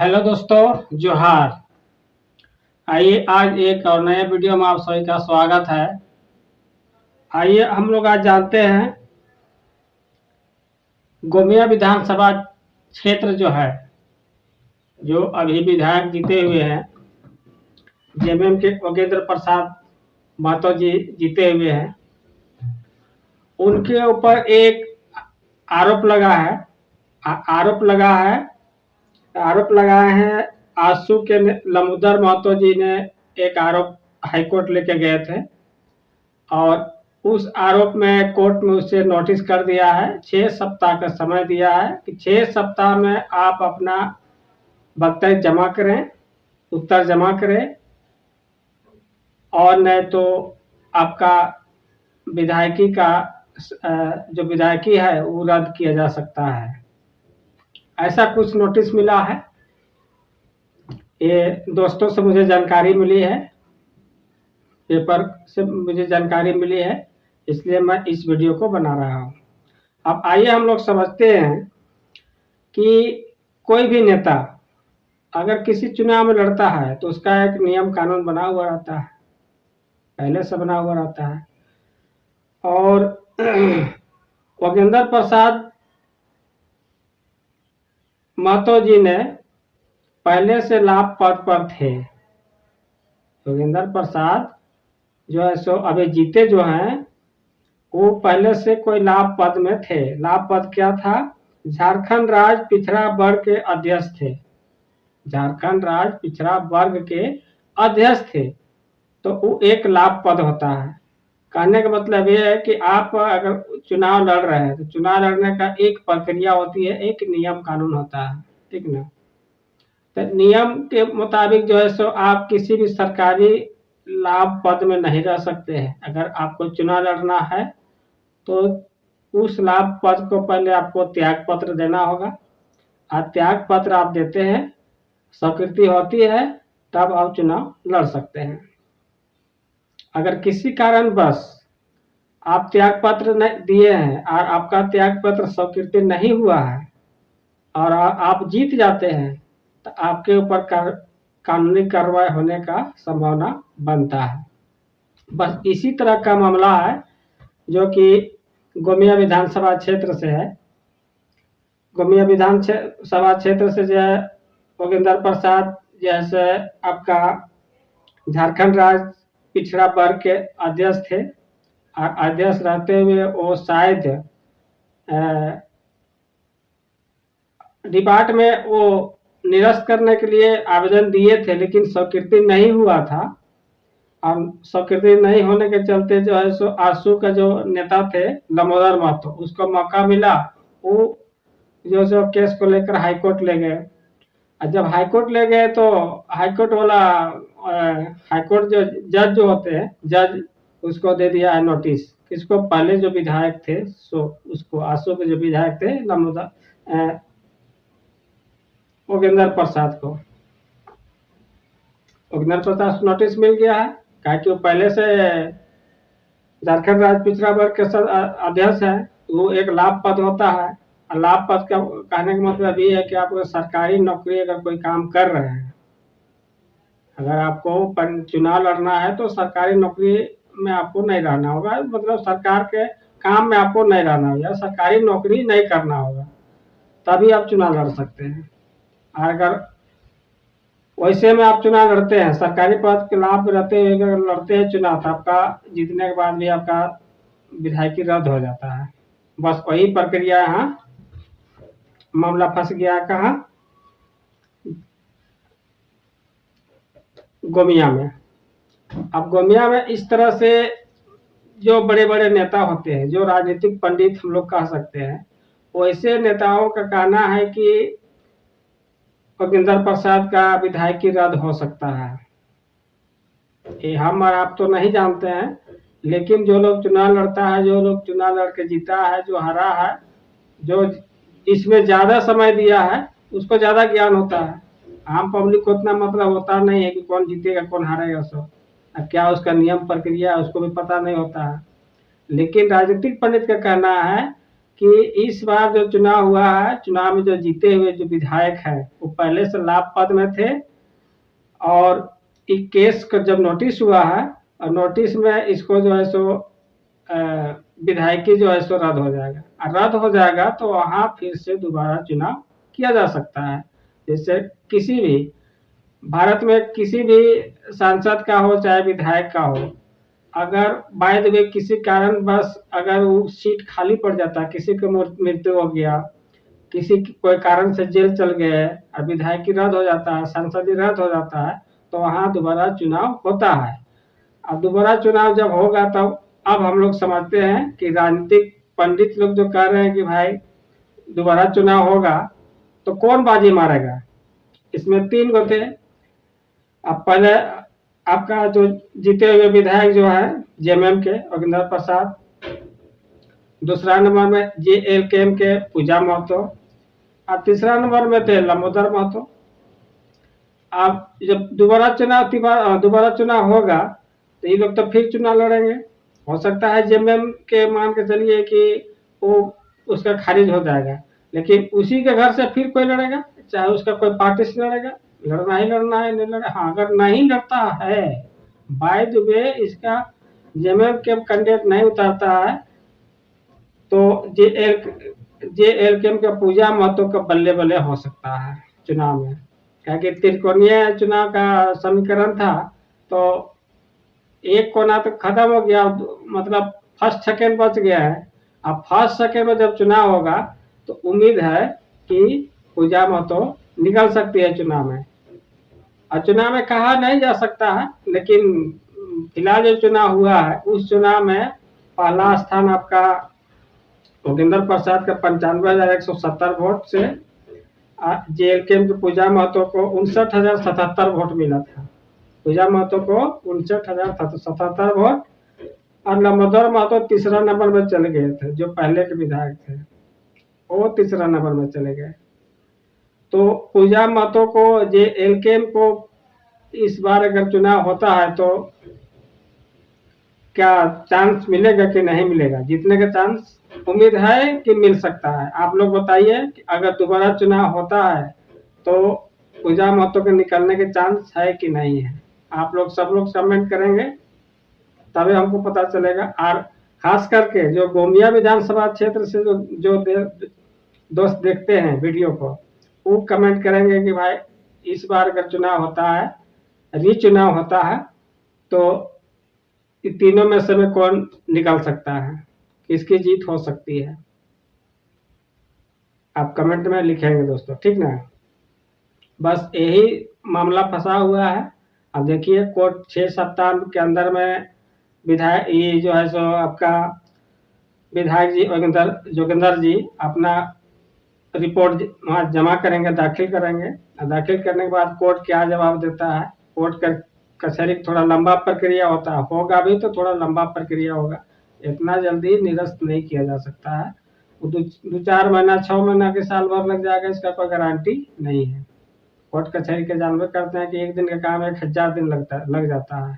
Hello दोस्तों, जोहार। आइए आज एक और नए वीडियो में आप सभी का स्वागत है। आइए हम लोग आज जानते हैं गोमिया विधानसभा क्षेत्र जो है, जो अभी विधायक जीते हुए हैं, जेएमएम के योगेंद्र प्रसाद महतो जी जीते हुए हैं। उनके ऊपर एक आरोप लगा है आरोप लगाए हैं। आसू के लंबोदर महतो जी ने एक आरोप हाईकोर्ट लेके गए थे और उस आरोप में कोर्ट में उसे नोटिस कर दिया है। 6 सप्ताह का समय दिया है कि 6 सप्ताह में आप अपना वक्तव्य जमा करें, उत्तर जमा करें, और नहीं तो आपका विधायकी का जो विधायकी है वो रद्द किया जा सकता है। ऐसा कुछ नोटिस मिला है। ये दोस्तों से मुझे जानकारी मिली है, पेपर से मुझे जानकारी मिली है, इसलिए मैं इस वीडियो को बना रहा हूँ। अब आइए हम लोग समझते हैं कि कोई भी नेता अगर किसी चुनाव में लड़ता है तो उसका एक नियम कानून बना हुआ रहता है, पहले से बना हुआ रहता है। और योगेंद्र प्रसाद महतो जी ने पहले से लाभ पद पर थे। योगेंद्र प्रसाद जो है सो अभी जीते जो हैं, वो पहले से कोई लाभ पद में थे। लाभ पद क्या था? झारखंड राज्य पिछड़ा वर्ग के अध्यक्ष थे। झारखंड राज्य पिछड़ा वर्ग के अध्यक्ष थे, तो वो एक लाभ पद होता है। कहने का मतलब ये है कि आप अगर चुनाव लड़ रहे हैं तो चुनाव लड़ने का एक प्रक्रिया होती है, एक नियम कानून होता है, ठीक ना। तो नियम के मुताबिक जो है सो आप किसी भी सरकारी लाभ पद में नहीं रह सकते हैं। अगर आपको चुनाव लड़ना है तो उस लाभ पद को पहले आपको त्याग पत्र देना होगा। और त्याग पत्र आप देते हैं, स्वीकृति होती है, तब आप चुनाव लड़ सकते हैं। अगर किसी कारणवश आप त्याग पत्र नहीं दिए हैं और आपका त्याग पत्र स्वीकृति नहीं हुआ है और आप जीत जाते हैं, तो आपके ऊपर कानूनी कार्रवाई होने का संभावना बनता है। बस इसी तरह का मामला है जो कि गोमिया विधानसभा क्षेत्र से है। गोमिया विधानसभा क्षेत्र से जो है योगेंद्र प्रसाद जैसे आपका झारखंड राज्य पिछड़ा वर्ग के अध्यक्ष थे, और अध्यक्ष रहते हुए वो शायद डिपार्ट में वो निरस्त करने के लिए आवेदन दिए थे, लेकिन स्वीकृति नहीं हुआ था। और स्वीकृति नहीं होने के चलते जो है सो आसू का जो नेता थे लंबोदर महतो, उसको मौका मिला, वो जो केस को लेकर हाईकोर्ट ले गए। और जब हाईकोर्ट ले गए तो हाईकोर्ट वाला हाईकोर्ट जो जज जो होते हैं, जज उसको दे दिया है नोटिस। किसको? पहले जो विधायक थे सो उसको, आसू के जो विधायक थे लंबोदर योगेंद्र प्रसाद को। योगेंद्र प्रसाद को नोटिस मिल गया है, कहा कि वो पहले से झारखंड राज्य पिछड़ा वर्ग के अध्यक्ष है। वो एक लाभ पद होता है, और लाभ पद का कहने का मतलब ये है कि आप सरकारी नौकरी अगर कोई काम कर रहे हैं, अगर आपको चुनाव लड़ना है तो सरकारी नौकरी में आपको नहीं रहना होगा, मतलब सरकार के काम में आपको नहीं रहना होगा, सरकारी नौकरी नहीं करना होगा, तभी आप चुनाव लड़ सकते हैं। अगर वैसे में आप चुनाव लड़ते हैं, सरकारी पद के लाभ रहते हुए अगर लड़ते हैं चुनाव, तो आपका जीतने के बाद भी आपका विधायकी रद्द हो जाता है। बस वही प्रक्रिया यहाँ मामला फंस गया। कहाँ? गोमिया में। अब गोमिया में इस तरह से जो बड़े बड़े नेता होते हैं, जो राजनीतिक पंडित हम लोग कह सकते हैं, वैसे नेताओं का कहना है कि योगेंद्र प्रसाद का विधायकी रद्द हो सकता है। ये हम और आप तो नहीं जानते हैं, लेकिन जो लोग चुनाव लड़ता है, जो लोग चुनाव लड़के जीता है, जो हारा है, जो इसमें ज्यादा समय दिया है, उसको ज्यादा ज्ञान होता है। आम पब्लिक को उतना मतलब होता नहीं है कि कौन जीतेगा कौन हारेगा, सब क्या उसका नियम प्रक्रिया उसको भी पता नहीं होता है। लेकिन राजनीतिक पंडित का कहना है कि इस बार जो चुनाव हुआ है, चुनाव में जो जीते हुए जो विधायक है, वो पहले से लाभपद में थे, और इस केस का जब नोटिस हुआ है, और नोटिस में इसको जो है सो विधायकी जो है सो रद्द हो जाएगा, और रद्द हो जाएगा तो वहाँ फिर से दोबारा चुनाव किया जा सकता है। जैसे किसी भी भारत में किसी भी सांसद का हो चाहे विधायक का हो, अगर बाय द वे किसी कारण बस अगर वो सीट खाली पड़ जाता है, किसी की मृत्यु हो गया, किसी कोई कारण से जेल चल गए और विधायकी रद्द हो जाता है, सांसद रद्द हो जाता है, तो वहाँ दोबारा चुनाव होता है। अब दोबारा चुनाव जब होगा तब अब हम लोग समझते हैं कि राजनीतिक पंडित लोग जो कह रहे हैं कि भाई दोबारा चुनाव होगा तो कौन बाजी मारेगा, इसमें 3 गो थे। अब पहले आपका जो जीते हुए विधायक जो है जेएमएम के योगेंद्र प्रसाद, दूसरा नंबर में जेएलकेएम के पूजा महतो, और तीसरा नंबर में थे लंबोदर महतो। अब जब दोबारा चुनाव होगा तो ये लोग तो फिर चुनाव लड़ेंगे। हो सकता है जेएमएम के मान के चलिए कि वो उसका खारिज हो जाएगा, लेकिन उसी के घर से फिर कोई लड़ेगा, चाहे उसका कोई पार्टी से लड़ेगा, लड़ना ही लड़ना है, नहीं लड़े। हाँ, अगर नहीं लड़ता है बाय द वे इसका जेएमएम के कैंडिडेट नहीं उतारता है तो जेएलकेएम का पूजा महतो का बल्ले बल्ले हो सकता है चुनाव में, क्योंकि त्रिकोणीय चुनाव का समीकरण था तो एक कोना तो खत्म हो गया, मतलब फर्स्ट सेकेंड बच गया है। अब फर्स्ट सेकेंड में जब चुनाव होगा तो उम्मीद है कि पूजा महतो निकल सकती है चुनाव में, और चुनाव में कहा नहीं जा सकता है, लेकिन फिलहाल जो चुनाव हुआ है उस चुनाव में पहला स्थान आपका योगेंद्र प्रसाद का 95,170 वोट से जेएलकेएम की पूजा महतो को 59,077 वोट मिला था। पूजा महतो को 59,077 वोट, और लंबोदर महतो तीसरा नंबर में चले गए थे, जो पहले के विधायक थे वो तीसरा नंबर में चले गए। तो पूजा महतो को जेएलकेएम को इस बार अगर चुनाव होता है तो क्या चांस मिलेगा कि नहीं मिलेगा, जीतने का चांस उम्मीद है कि मिल सकता है। आप लोग बताइए कि अगर दोबारा चुनाव होता है तो पूजा महतो के निकलने के चांस है कि नहीं है। आप लोग सब लोग कमेंट करेंगे तभी हमको पता चलेगा। और खास करके जो गोमिया विधानसभा क्षेत्र से जो दोस्त देखते हैं वीडियो को, वो कमेंट करेंगे कि भाई इस बार अगर चुनाव होता है, रीचुनाव होता है, तो इन तीनों में से कौन निकल सकता है, किसकी जीत हो सकती है, आप कमेंट में लिखेंगे दोस्तों, ठीक ना। बस यही मामला फंसा हुआ है। अब देखिए कोर्ट 6 सप्ताह के अंदर में विधायक ये जो है सो आपका विधायक जी जोगिंदर जी अपना रिपोर्ट वहाँ जमा करेंगे, दाखिल करेंगे। दाखिल करने के बाद कोर्ट क्या जवाब देता है, कोर्ट का कचहरी थोड़ा लंबा प्रक्रिया होता है, होगा भी तो थोड़ा लंबा प्रक्रिया होगा, इतना जल्दी निरस्त नहीं किया जा सकता है। वो 2-4 महीना 6 महीना के साल भर लग जाएगा, इसका कोई गारंटी नहीं है। कोर्ट कचहरी के जानबे करते हैं कि एक दिन का काम 1000 दिन लग जाता है,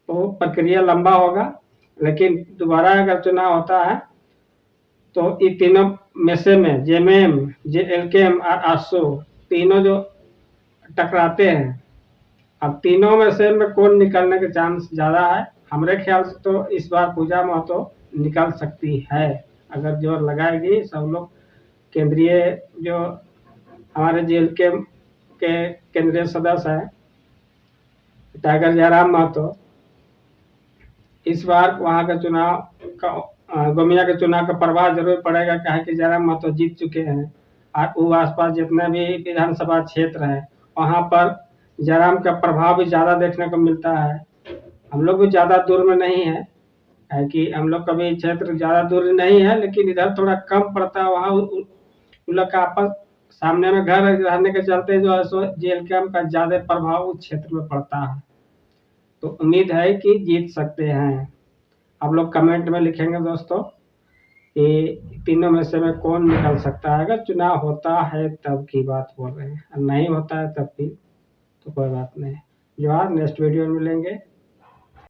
तो प्रक्रिया लंबा होगा। लेकिन दोबारा अगर चुनाव होता है तो ये तीनों में से में जेएमएम, जेएलकेएम और आसो तीनों जो टकराते हैं, अब तीनों में से में कौन निकलने के चांस ज्यादा है। हमारे ख्याल से तो इस बार पूजा महतो निकल सकती है, अगर जोर लगाएगी सब लोग। केंद्रीय जो हमारे जेएलकेएम के केंद्रीय सदस्य है टाइगर जयराम महतो, इस बार वहां का चुनाव का गोमिया के चुनाव का प्रभाव जरूर पड़ेगा, क्या है कि जयराम महतो जीत चुके हैं, और वो आसपास जितने भी विधानसभा क्षेत्र है वहां पर जयराम का प्रभाव भी ज्यादा देखने को मिलता है। हम लोग भी ज्यादा दूर में नहीं है कि हम लोग का भी क्षेत्र ज्यादा दूर नहीं है, लेकिन इधर थोड़ा कम पड़ता है। वहाँ उन लोग का आपस सामने में घर रहने के चलते जो है सो जेएलकेएम का ज्यादा प्रभाव उस क्षेत्र में पड़ता है, तो उम्मीद है कि जीत सकते हैं। आप लोग कमेंट में लिखेंगे दोस्तों कि तीनों में से में कौन निकल सकता है। अगर चुनाव होता है तब की बात बोल रहे हैं, नहीं होता है तब भी तो कोई बात नहीं। जो आज नेक्स्ट वीडियो में मिलेंगे।